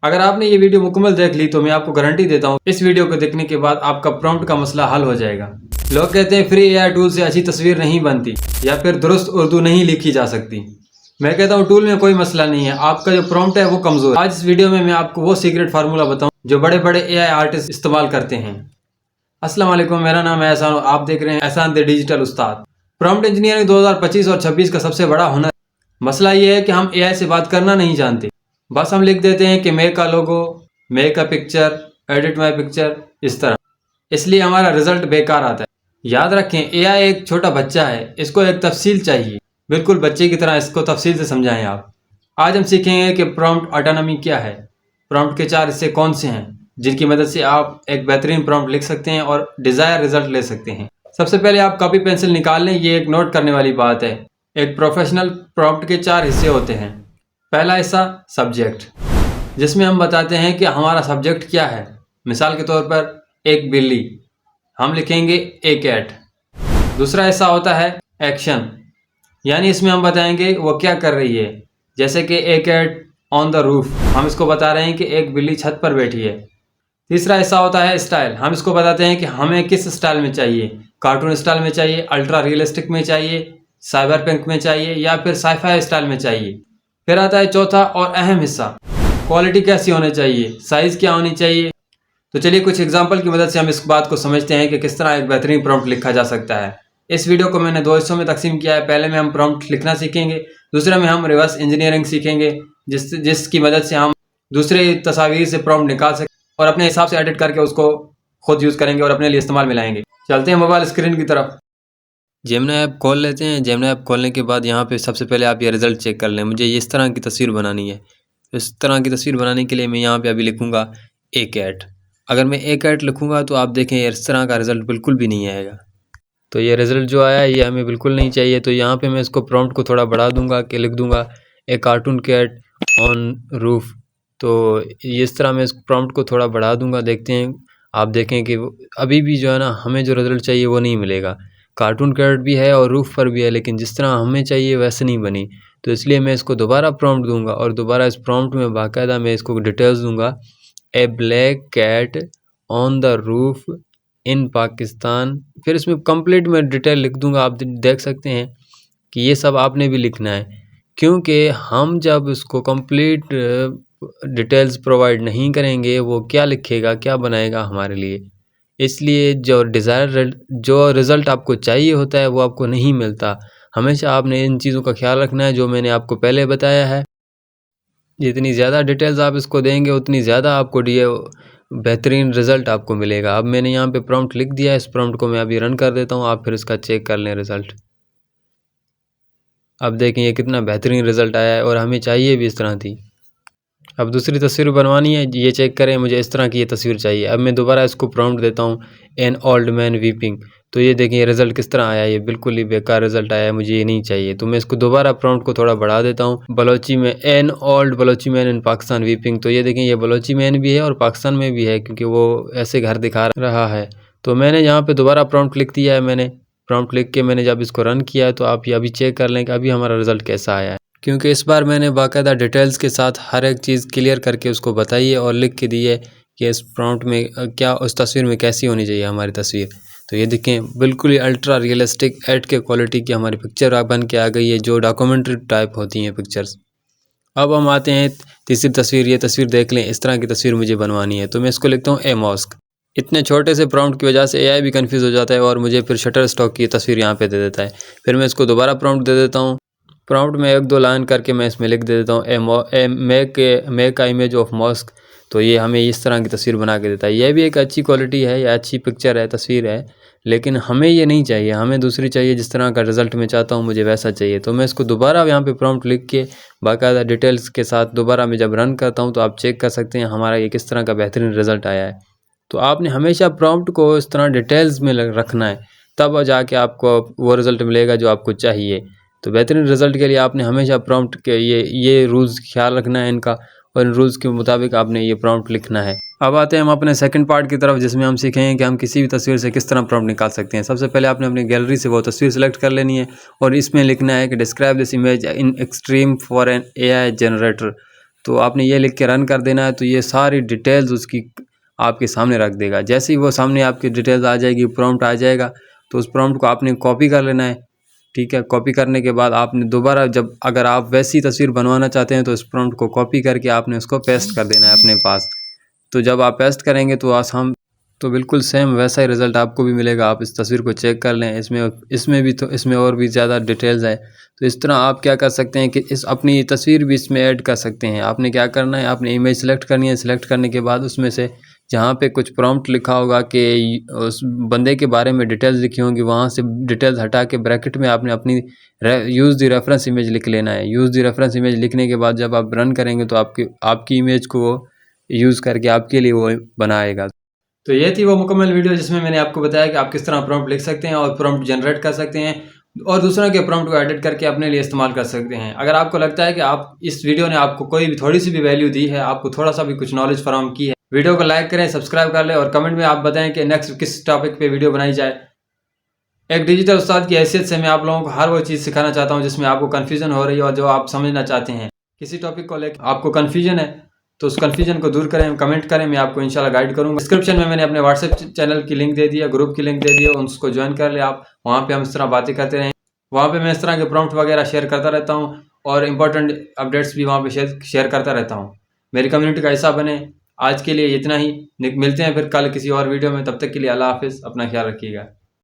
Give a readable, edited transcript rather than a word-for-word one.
अगर आपने ये वीडियो मुकम्मल देख ली तो मैं आपको गारंटी देता हूँ इस वीडियो को देखने के बाद आपका प्रॉम्प्ट का मसला हल हो जाएगा। लोग कहते हैं फ्री एआई टूल से अच्छी तस्वीर नहीं बनती या फिर दुरुस्त उर्दू नहीं लिखी जा सकती। मैं कहता हूँ टूल में कोई मसला नहीं है, आपका जो प्रॉम्प्ट है वो कमजोर है। आज इस वीडियो में मैं आपको वो सीक्रेट फार्मूला बताऊँ जो बड़े बड़े एआई आर्टिस्ट इस्तेमाल करते हैं। अस्सलाम वालेकुम, मेरा नाम है एहसान, आप देख रहे हैं एहसान the digital Ustad. Prompt engineering 2025 और 26 का सबसे बड़ा हुनर। मसला ये है कि हम एआई से बात करना नहीं जानते, बस हम लिख देते हैं कि मेक का logo, make a picture, edit my picture, इस तरह। इसलिए हमारा रिजल्ट बेकार आता है। याद रखें, एआई एक छोटा बच्चा है, इसको एक तफसील चाहिए, बिल्कुल बच्चे की तरह इसको तफसील से समझाएं आप। आज हम सीखेंगे कि प्रॉम्प्ट ऑटोनॉमी क्या है, प्रॉम्प्ट के 4 हिस्से कौन से हैं जिनकी मदद से आप एक बेहतरीन प्रॉम्प्ट लिख सकते हैं और डिजायर रिजल्ट ले सकते हैं। सबसे पहले आप कॉपी पेंसिल निकाल लें, ये एक नोट करने वाली बात है। एक प्रोफेशनल प्रॉम्प्ट के 4 हिस्से होते हैं। पहला हिस्सा सब्जेक्ट, जिसमें हम बताते हैं कि हमारा सब्जेक्ट क्या है। मिसाल के तौर पर एक बिल्ली, हम लिखेंगे ए कैट। दूसरा हिस्सा होता है एक्शन, यानी इसमें हम बताएंगे वो क्या कर रही है, जैसे कि ए कैट ऑन द रूफ, हम इसको बता रहे हैं कि एक बिल्ली छत पर बैठी है। तीसरा हिस्सा होता है स्टाइल, हम इसको बताते हैं कि हमें किस स्टाइल में चाहिए, कार्टून स्टाइल में चाहिए, अल्ट्रा रियलिस्टिक में चाहिए, साइबर पिंक में चाहिए या फिर साईफाई स्टाइल में चाहिए। फिर आता है चौथा और अहम हिस्सा, क्वालिटी कैसी होनी चाहिए, साइज क्या होनी चाहिए। तो चलिए कुछ एग्जांपल की मदद से हम इस बात को समझते हैं कि किस तरह एक बेहतरीन प्रॉम्प्ट लिखा जा सकता है। इस वीडियो को मैंने 2 हिस्सों में तकसीम किया है। पहले में हम प्रॉम्प्ट लिखना सीखेंगे, दूसरे में हम रिवर्स इंजीनियरिंग सीखेंगे, जिसकी मदद से हम दूसरे तस्वीर से प्रॉम्प्ट निकाल सकें और अपने हिसाब से एडिट करके उसको खुद यूज़ करेंगे और अपने लिए इस्तेमाल में लाएंगे। चलते हैं मोबाइल स्क्रीन की तरफ। जेमिनी ऐप खोल लेते हैं। जेमिनी ऐप खोलने के बाद यहाँ पे सबसे पहले आप ये रिज़ल्ट चेक कर लें। मुझे इस तरह की तस्वीर बनानी है। इस तरह की तस्वीर बनाने के लिए मैं यहाँ पे अभी लिखूँगा ए कैट। अगर मैं ए कैट लिखूँगा तो आप देखें इस तरह का रिज़ल्ट बिल्कुल भी नहीं आएगा। तो ये रिज़ल्ट जो आया ये हमें बिल्कुल नहीं चाहिए। तो यहाँ पे मैं इसको प्रॉम्प्ट को थोड़ा बढ़ा दूँगा कि लिख दूँगा ए कार्टून कैट ऑन रूफ। तो इस तरह मैं इस प्रॉम्प्ट को थोड़ा बढ़ा दूँगा। देखते हैं, आप देखें कि अभी भी जो है ना, हमें जो रिज़ल्ट चाहिए वो नहीं मिलेगा। कार्टून कैट भी है और रूफ पर भी है, लेकिन जिस तरह हमें चाहिए वैसे नहीं बनी। तो इसलिए मैं इसको दोबारा प्रॉम्प्ट दूंगा और दोबारा इस प्रॉम्प्ट में बाकायदा मैं इसको डिटेल्स दूंगा। A black cat on the roof in Pakistan. फिर इसमें कंप्लीट मैं डिटेल लिख दूंगा। आप देख सकते हैं कि ये सब आपने भी लिखना है, क्योंकि हम जब इसको कंप्लीट डिटेल्स प्रोवाइड नहीं करेंगे वो क्या लिखेगा, क्या बनाएगा हमारे लिए। इसलिए जो रिज़ल्ट आपको चाहिए होता है वो आपको नहीं मिलता। हमेशा आपने इन चीज़ों का ख्याल रखना है जो मैंने आपको पहले बताया है। जितनी ज़्यादा डिटेल्स आप इसको देंगे उतनी ज़्यादा आपको बेहतरीन रिज़ल्ट आपको मिलेगा। अब मैंने यहाँ पे प्रॉम्प्ट लिख दिया है, इस प्रॉम्प्ट को मैं अभी रन कर देता हूँ, आप फिर इसका चेक कर लें रिज़ल्ट। अब देखें ये कितना बेहतरीन रिज़ल्ट आया है और हमें चाहिए भी इस तरह थी। अब दूसरी तस्वीर बनवानी है, ये चेक करें, मुझे इस तरह की ये तस्वीर चाहिए। अब मैं दोबारा इसको प्रॉम्प्ट देता हूँ एन ओल्ड मैन वीपिंग। तो ये देखें ये रिज़ल्ट किस तरह आया, ये बिल्कुल ही बेकार रिज़ल्ट आया है, मुझे ये नहीं चाहिए। तो मैं इसको दोबारा प्रॉम्प्ट को थोड़ा बढ़ा देता हूँ। बलोची में an old Balochi man in Pakistan weeping. तो ये देखें ये बलोची मैन भी है और पाकिस्तान में भी है, क्योंकि वो ऐसे घर दिखा रहा है। तो मैंने यहाँ पर दोबारा प्रॉम्प्ट लिख दिया है। मैंने प्रॉम्प्ट लिख के मैंने जब इसको रन किया तो आप ये अभी चेक कर लें कि अभी हमारा रिज़ल्ट कैसा आया है, क्योंकि इस बार मैंने बाकायदा डिटेल्स के साथ हर एक चीज़ क्लियर करके उसको बताई है और लिख के दी है कि इस प्रॉम्प्ट में क्या, उस तस्वीर में कैसी होनी चाहिए हमारी तस्वीर। तो ये देखें बिल्कुल ही अल्ट्रा रियलिस्टिक एचडी क्वालिटी की हमारी पिक्चर बन के आ गई है, जो डॉक्यूमेंट्री टाइप होती हैं पिक्चर्स। अब हम आते हैं तीसरी तस्वीर। ये तस्वीर देख लें, इस तरह की तस्वीर मुझे बनवानी है। तो मैं इसको लिखता हूँ ए मॉस्क। इतने छोटे से प्रॉम्प्ट की वजह से एआई भी कंफ्यूज हो जाता है और मुझे फिर शटर स्टॉक की तस्वीर यहाँ पे दे देता है। फिर मैं इसको दोबारा प्रॉम्प्ट दे देता हूँ। प्रॉम्प्ट में 1-2 लाइन करके मैं इसमें लिख दे देता हूँ make a image of mosque. तो ये हमें इस तरह की तस्वीर बना के देता है। ये भी एक अच्छी क्वालिटी है या अच्छी पिक्चर है, तस्वीर है, लेकिन हमें ये नहीं चाहिए, हमें दूसरी चाहिए। जिस तरह का रिज़ल्ट मैं चाहता हूँ मुझे वैसा चाहिए। तो मैं इसको दोबारा यहाँ पे प्रॉम्प्ट लिख के बाकायदा डिटेल्स के साथ दोबारा मैं जब रन करता हूँ तो आप चेक कर सकते हैं हमारा ये किस तरह का बेहतरीन रिज़ल्ट आया है। तो आपने हमेशा प्रॉम्प्ट को इस तरह डिटेल्स में रखना है, तब जाके आपको वो रिज़ल्ट मिलेगा जो आपको चाहिए। तो बेहतरीन रिज़ल्ट के लिए आपने हमेशा प्रॉम्प्ट के ये रूल्स ख्याल रखना है इनका, और इन रूल्स के मुताबिक आपने ये प्रॉम्प्ट लिखना है। अब आते हैं हम अपने सेकंड पार्ट की तरफ, जिसमें हम सीखेंगे कि हम किसी भी तस्वीर से किस तरह प्रॉम्प्ट निकाल सकते हैं। सबसे पहले आपने अपनी गैलरी से वो तस्वीर सेलेक्ट कर लेनी है और इसमें लिखना है कि describe this image in extreme for an AI generator. तो आपने ये लिख के रन कर देना है, तो ये सारी डिटेल्स उसकी आपके सामने रख देगा। जैसे ही वो सामने आपकी डिटेल्स आ जाएगी, प्रॉम्प्ट आ जाएगा, तो उस प्रॉम्प्ट को आपने कॉपी कर लेना है। ठीक है, कॉपी करने के बाद आपने दोबारा जब अगर आप वैसी तस्वीर बनवाना चाहते हैं तो इस प्रॉम्प्ट को कॉपी करके आपने उसको पेस्ट कर देना है अपने पास। तो जब आप पेस्ट करेंगे तो आसाम तो बिल्कुल सेम वैसा ही रिज़ल्ट आपको भी मिलेगा। आप इस तस्वीर को चेक कर लें, इसमें और भी ज़्यादा डिटेल्स है। तो इस तरह आप क्या कर सकते हैं कि इस अपनी तस्वीर भी इसमें ऐड कर सकते हैं। आपने क्या करना है, आपने इमेज सेलेक्ट करनी है। सेलेक्ट करने के बाद उसमें से जहाँ पे कुछ प्रॉम्प्ट लिखा होगा कि उस बंदे के बारे में डिटेल्स लिखी होंगी, वहाँ से डिटेल्स हटा के ब्रैकेट में आपने अपनी यूज़ द रेफरेंस इमेज लिख लेना है। यूज़ द रेफरेंस इमेज लिखने के बाद जब आप रन करेंगे तो आपकी इमेज को वो यूज़ करके आपके लिए वो बनाएगा। तो ये थी वो मुकम्मल वीडियो जिसमें मैंने आपको बताया कि आप किस तरह प्रॉम्प्ट लिख सकते हैं और प्रॉम्प्ट जनरेट कर सकते हैं और दूसरों के प्रॉम्प्ट को एडिट करके अपने लिए इस्तेमाल कर सकते हैं। अगर आपको लगता है कि आप इस वीडियो ने आपको कोई भी थोड़ी सी भी वैल्यू दी है, आपको थोड़ा सा भी कुछ नॉलेज फराहम की है, वीडियो को लाइक करें, सब्सक्राइब कर लें और कमेंट में आप बताएं कि नेक्स्ट किस टॉपिक पे वीडियो बनाई जाए। एक डिजिटल उस्ताद की हैसियत से मैं आप लोगों को हर वो चीज़ सिखाना चाहता हूँ जिसमें आपको कन्फ्यूजन हो रही है और जो आप समझना चाहते हैं। किसी टॉपिक को लेकर आपको कन्फ्यूजन है तो उस कन्फ्यूजन को दूर करें, कमेंट करें, मैं आपको इंशाल्लाह गाइड करूँगा। डिस्क्रिप्शन में मैंने अपने व्हाट्सएप चैनल की लिंक दे दी है, ग्रुप की लिंक दे दी है, उसको ज्वाइन कर ले आप। वहाँ पे हम इस तरह बातें करते रहें। वहाँ पे मैं इस तरह के प्रॉम्प्ट वगैरह शेयर करता रहता हूँ और इंपॉर्टेंट अपडेट्स भी वहाँ पे शेयर करता रहता हूँ। मेरी कम्युनिटी का हिस्सा बने। आज के लिए इतना ही, मिलते हैं फिर कल किसी और वीडियो में। तब तक के लिए अल्लाह हाफिज़, अपना ख्याल रखिएगा।